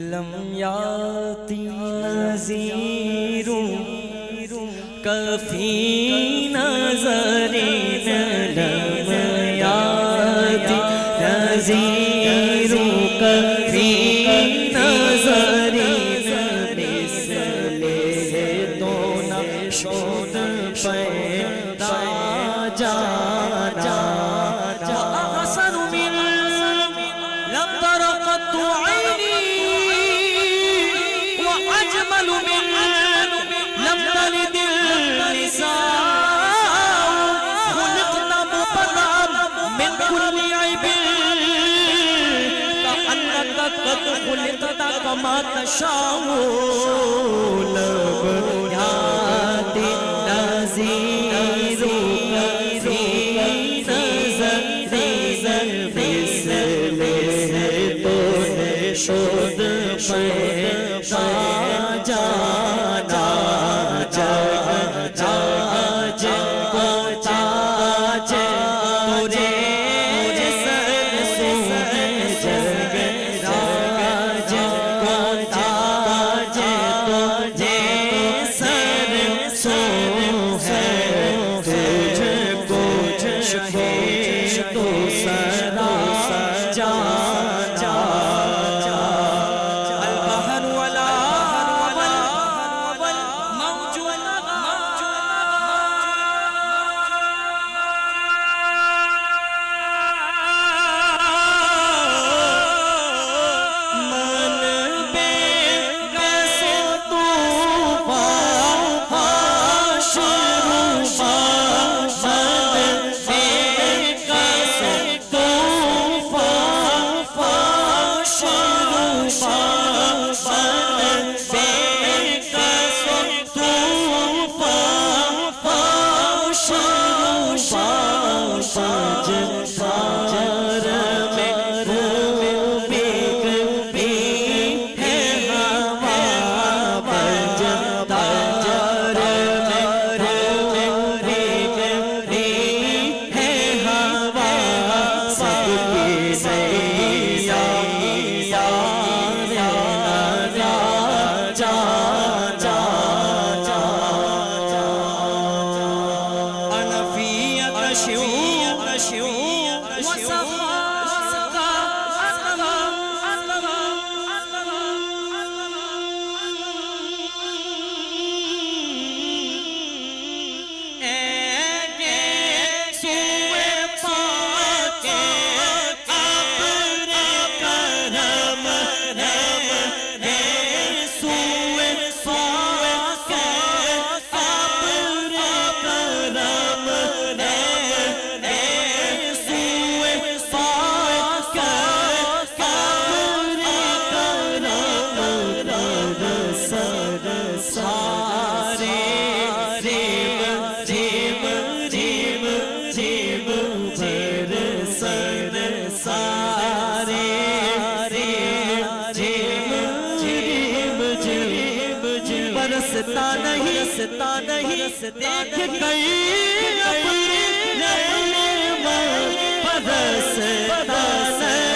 لم یاتی نذیر کفی نظر لم یاتی نذیر کفی نظر مثل تو نشد پیدا جانا وأحسن من لم تر قط عینی وأجمل من لم تلد النساء خلقنا مبرأ من كل عیب كأنك قد خلقت كما تشاء لم یاتی نذیر کفی نظر مثل تو نشد پیدا جانا جگ تاج کو تاج تجھے سر سو ہے جگ تاج کو تاج تجھے سر سو ہے تجھ کو تو سرا جانا البحر ولا موج من بے کس طوفان حشر برستا نہیں دیکھ گئی اپنے برستا نہیں